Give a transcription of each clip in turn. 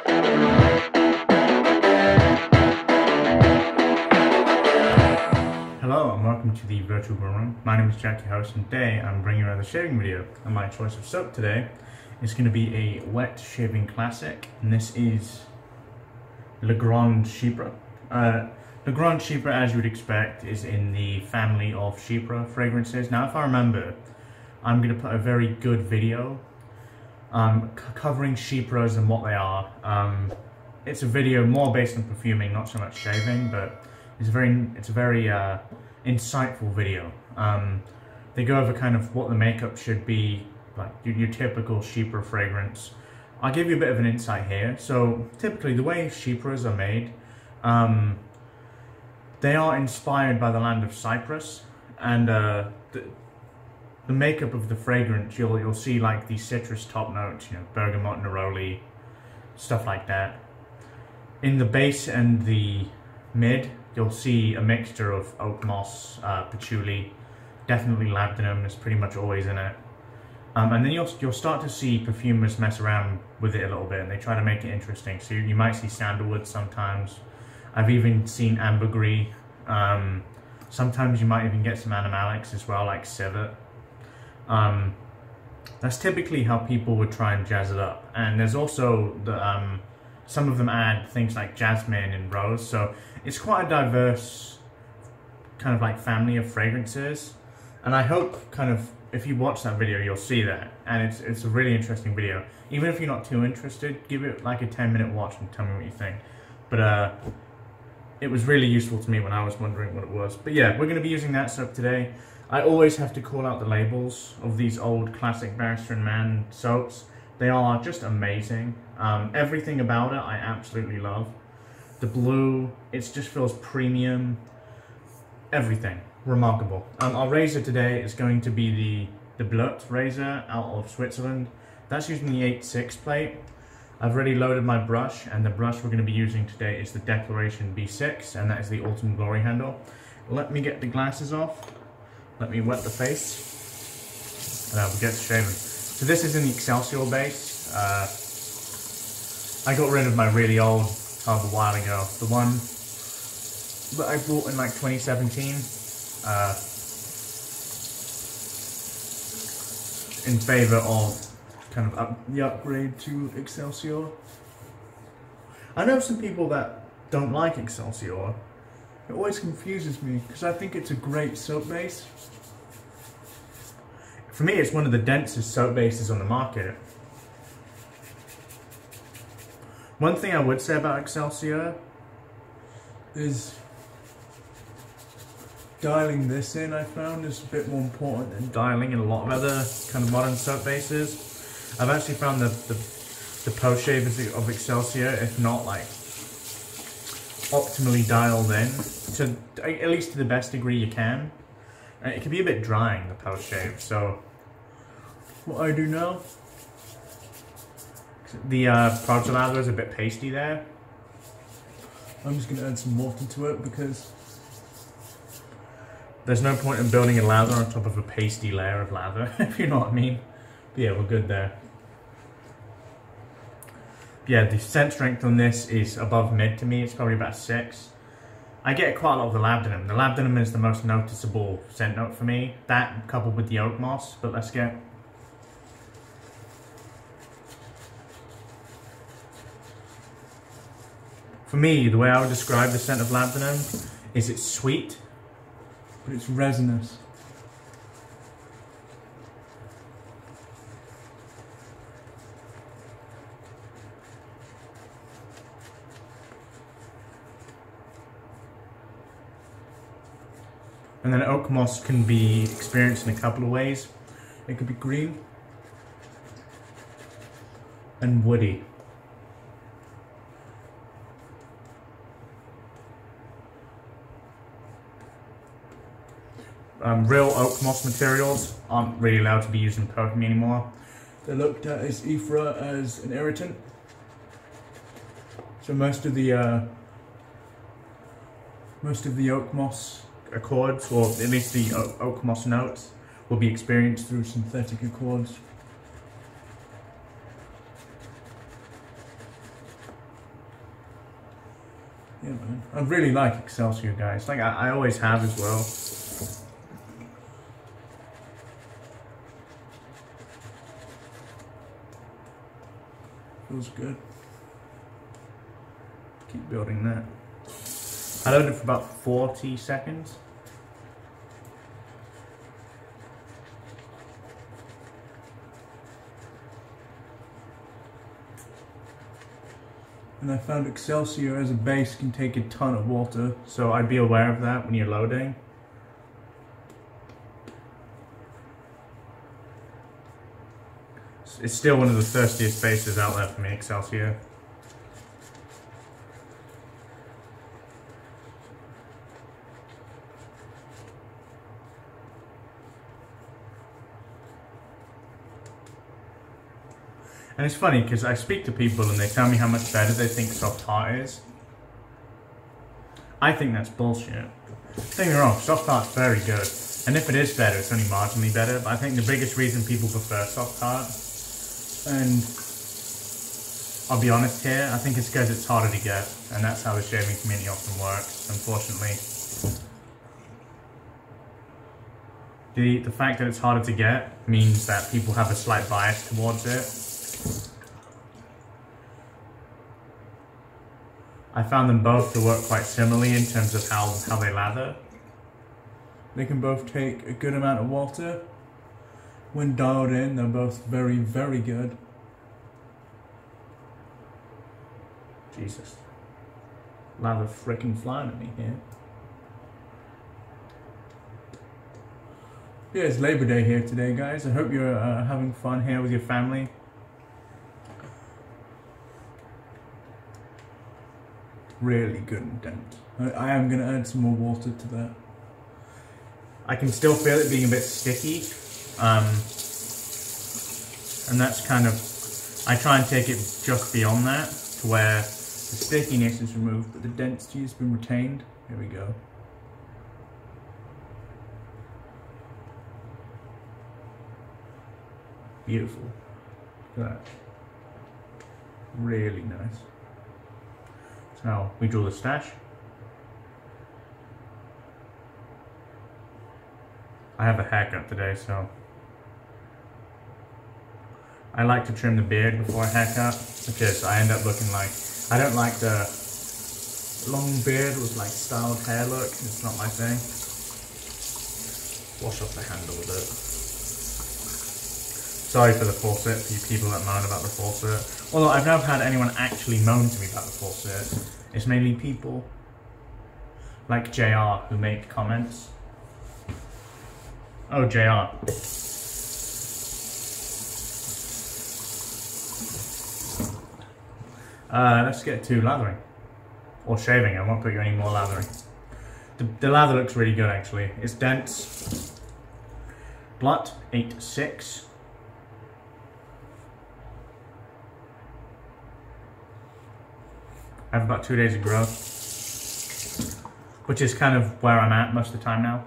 Hello and welcome to the virtual room. My name is Jack, your host, and today I'm bringing you another shaving video. And my choice of soap today is going to be a wet shaving classic, and this is Chypre. Chypre, as you would expect, is in the family of Chypre fragrances. Now, if I remember, I'm going to put a very good video covering Chypres and what they are. It's a video more based on perfuming, not so much shaving, but it's a very insightful video. They go over kind of what the makeup should be, like your typical Chypre fragrance. I'll give you a bit of an insight here. So typically the way Chypres are made, they are inspired by the land of Cyprus, and the makeup of the fragrance, you'll see like the citrus top notes, you know, bergamot, neroli, stuff like that. In the base and the mid, you'll see a mixture of oak moss, patchouli, definitely labdanum is pretty much always in it. And then you'll start to see perfumers mess around with it a little bit, and they try to make it interesting. So you might see sandalwood sometimes. I've even seen ambergris. Sometimes you might even get some animalics as well, like civet. That's typically how people would try and jazz it up. And there's also the some of them add things like jasmine and rose, so it's quite a diverse kind of like family of fragrances. And I hope kind of if you watch that video you'll see that, and it's a really interesting video. Even if you're not too interested, give it like a 10-minute watch and tell me what you think. But it was really useful to me when I was wondering what it was. But yeah, we're going to be using that soap today. I always have to call out the labels of these old classic Barrister and Mann soaps. They are just amazing. Everything about it I absolutely love. The blue, it just feels premium. Everything, remarkable. Our razor today is going to be the Blutt razor out of Switzerland. That's using the 8.6 plate. I've already loaded my brush, and the brush we're going to be using today is the Declaration B6, and that is the Autumn Glory handle. Let me get the glasses off. Let me wet the face, and we'll get to shaving. So this is in the Excelsior base. I got rid of my really old tub a while ago. The one that I bought in like 2017. In favor of kind of the upgrade to Excelsior. I know some people that don't like Excelsior. It always confuses me because I think it's a great soap base. For me, it's one of the densest soap bases on the market. One thing I would say about Excelsior is dialing this in, I found, is a bit more important than dialing in a lot of other kind of modern soap bases. I've actually found the post-shave of Excelsior, if not like optimally dialed in, to at least to the best degree you can. It can be a bit drying, the post-shave, so what I do now, the product lather is a bit pasty there. I'm just going to add some water to it because there's no point in building a lather on top of a pasty layer of lather, if you know what I mean. But yeah, we're good there. Yeah, the scent strength on this is above mid to me. It's probably about 6. I get quite a lot of the Labdanum. The Labdanum is the most noticeable scent note for me. That coupled with the oak moss, but let's get... For me, the way I would describe the scent of Labdanum is it's sweet, but it's resinous. And then oak moss can be experienced in a couple of ways. It could be green and woody. Real oak moss materials aren't really allowed to be used in perfume anymore. They're looked at as ephra, as an irritant. So most of the oak moss accords, or at least the oak moss notes, will be experienced through synthetic accords. Yeah, man. I really like Excelsior, guys. Like, I always have as well. Feels good. Keep building that. I loaded it for about 40 seconds. And I found Excelsior as a base can take a ton of water, so I'd be aware of that when you're loading. It's still one of the thirstiest bases out there for me, Excelsior. And it's funny because I speak to people and they tell me how much better they think soft heart is. I think that's bullshit. Don't get me wrong, soft heart's very good. And if it is better, it's only marginally better. But I think the biggest reason people prefer soft heart, and I'll be honest here, I think it's because it's harder to get. And that's how the shaving community often works, unfortunately. The fact that it's harder to get means that people have a slight bias towards it. I found them both to work quite similarly in terms of how they lather. They can both take a good amount of water. When dialed in, they're both very, very good. Jesus. Lather freaking flying at me here. Yeah, it's Labor Day here today, guys. I hope you're having fun here with your family. Really good and dense. I am going to add some more water to that. I can still feel it being a bit sticky. And that's kind of, I try and take it just beyond that to where the stickiness is removed but the density has been retained. Here we go. Beautiful. Look at that. Really nice. Now we draw the stash. I have a haircut today, so I like to trim the beard before a haircut because I end up looking like, I don't like the long beard with like styled hair look. It's not my thing. Wash off the handle a bit. Sorry for the faucet, for you people that moan about the faucet. Although I've never had anyone actually moan to me about the faucet. It's mainly people like JR who make comments. Oh, JR. Let's get to lathering. Or shaving, I won't put you any more lathering. The lather looks really good actually. It's dense. Blutt 8.6. I have about 2 days of growth, which is kind of where I'm at most of the time now.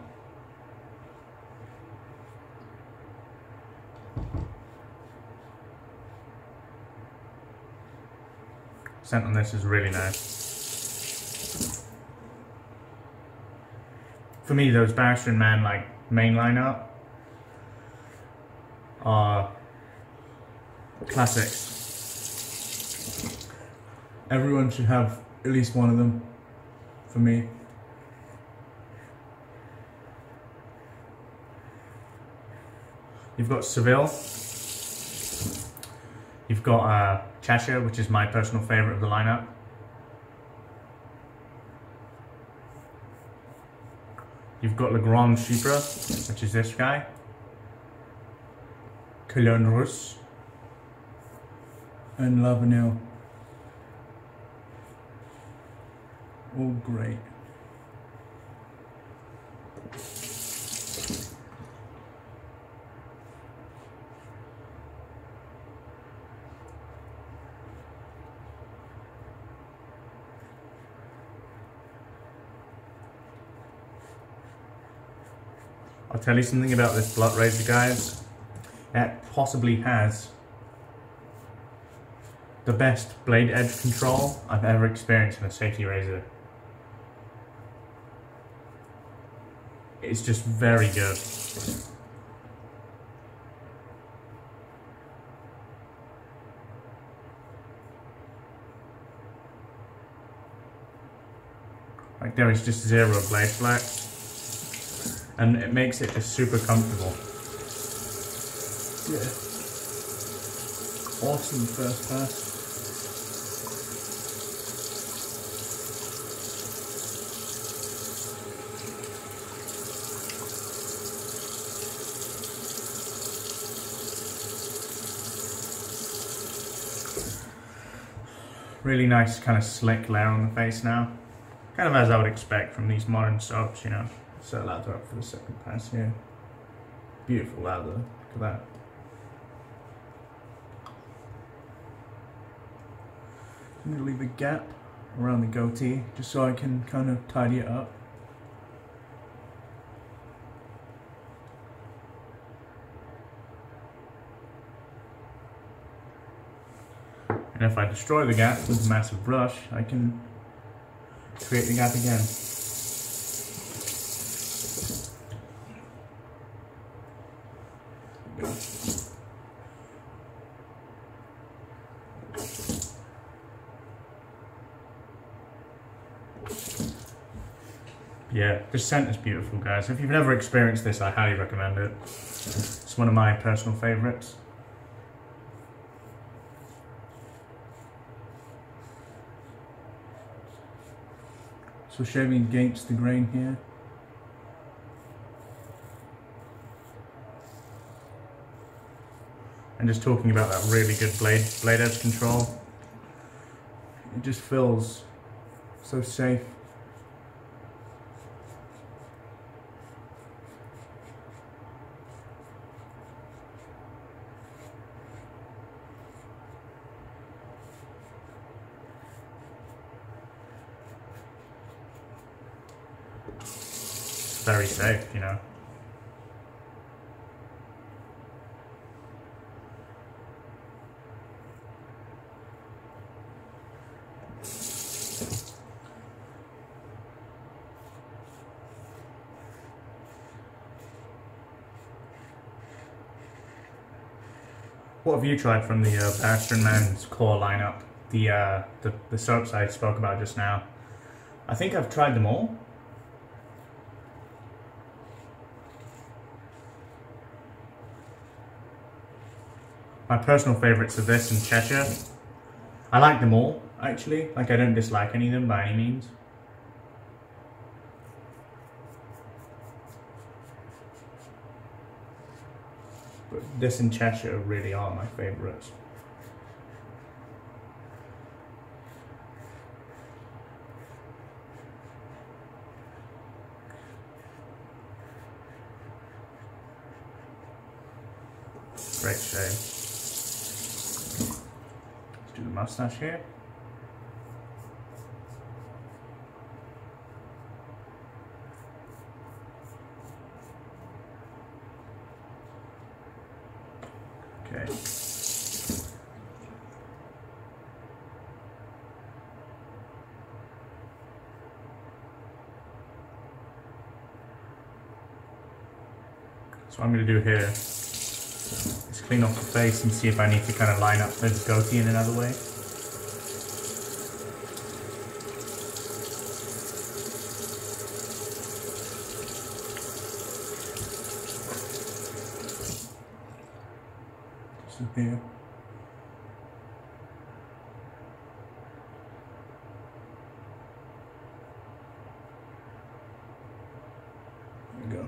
Scent on this is really nice. For me, those Barrister and Mann like mainline up are classics. Everyone should have at least one of them, for me. You've got Seville. You've got Cheshire, which is my personal favourite of the lineup. You've got Le Grand Chypre, which is this guy. Cologne Russe. And La Vanille. All great. I'll tell you something about this Blutt razor, guys. It possibly has the best blade edge control I've ever experienced in a safety razor. It's just very good. Like there is just zero blade flex, and it makes it just super comfortable. Yeah. Awesome first pass. Really nice kind of slick layer on the face now. Kind of as I would expect from these modern soaps, you know. Set lather up for the second pass here. Beautiful lather, look at that. I'm going to leave a gap around the goatee just so I can kind of tidy it up. And if I destroy the gap with a massive brush, I can create the gap again. Yeah, this scent is beautiful, guys. If you've never experienced this, I highly recommend it. It's one of my personal favorites. So shaving against the grain here. And just talking about that really good blade edge control. It just feels so safe. Very safe, you know. What have you tried from the Barrister and Mann's core lineup? The soaps I spoke about just now. I think I've tried them all. My personal favourites are this and Cheshire. I like them all, actually. Like, I don't dislike any of them by any means. But this and Cheshire really are my favourites. Great shade. Do the mustache here. Okay. So what I'm going to do here is clean off the face and see if I need to kind of line up the goatee in another way. Just up here. There we go.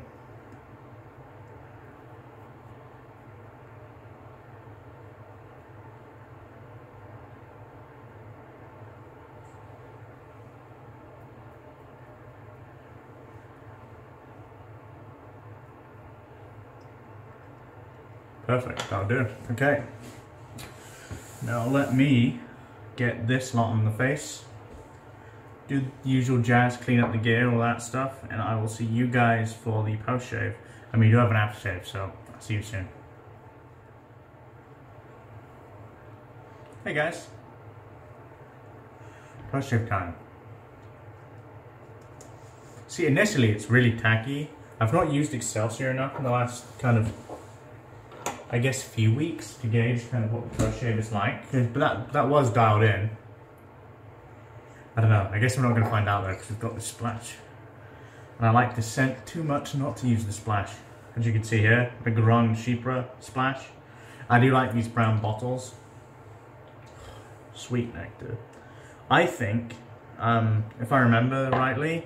Perfect, that'll do. Okay. Now let me get this lot on the face. Do the usual jazz, clean up the gear, all that stuff, and I will see you guys for the post shave. I mean, you do have an aftershave, so I'll see you soon. Hey guys. Post shave time. See, initially it's really tacky, I've not used Excelsior enough in the last kind of, I guess, few weeks to gauge kind of what the First Shave is like. But that was dialed in. I don't know. I guess we're not going to find out though because we've got this splash. And I like the scent too much not to use the splash. As you can see here, the Grand Chypre splash. I do like these brown bottles. Sweet nectar. I think, if I remember rightly,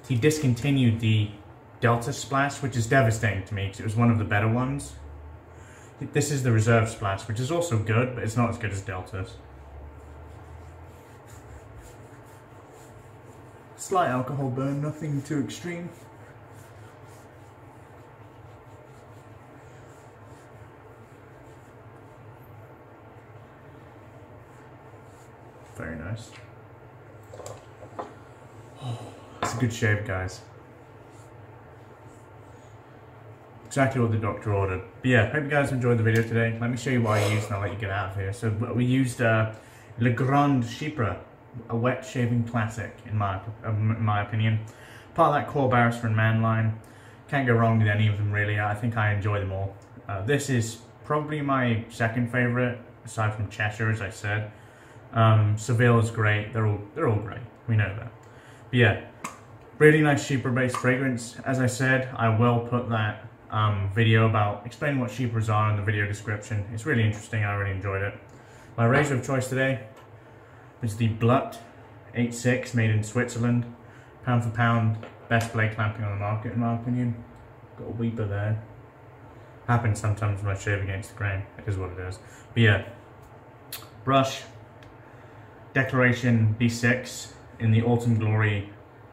he discontinued the Delta splash, which is devastating to me because it was one of the better ones. This is the Reserve splash, which is also good, but it's not as good as Delta's. Slight alcohol burn, nothing too extreme. Very nice. Oh, it's a good shave, guys. Exactly what the doctor ordered. But yeah, hope you guys enjoyed the video today. Let me show you what I used and I'll let you get out of here. So we used Le Grand Chypre, a wet shaving classic in my opinion. Part of that core Barrister and Mann line. Can't go wrong with any of them really. I think I enjoy them all. This is probably my second favourite, aside from Cheshire, as I said. Seville is great. They're all great. We know that. But yeah, really nice Chypre based fragrance. As I said, I will put that video about explaining what Chypres are in the video description. It's really interesting. I really enjoyed it. My razor of choice today is the Blutt 8.6, made in Switzerland. Pound for pound, best blade clamping on the market in my opinion. Got a weeper there. Happens sometimes when I shave against the grain. It is what it is. But yeah, brush. Declaration B6 in the Autumn Glory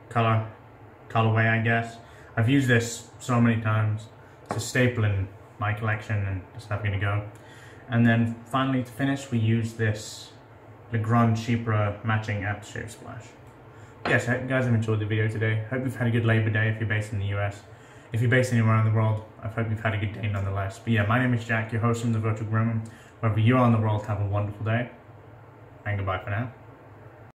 colorway, I guess. I've used this so many times. It's a staple in my collection and it's never going to go. And then finally to finish, we use this Le Grand Chypre matching aftershave splash. Yes, I hope you guys have enjoyed the video today. Hope you've had a good Labor Day if you're based in the US. If you're based anywhere in the world, I hope you've had a good day nonetheless. But yeah, my name is Jack, your host from The Virtual Groomer. Wherever you are in the world, have a wonderful day. And goodbye for now.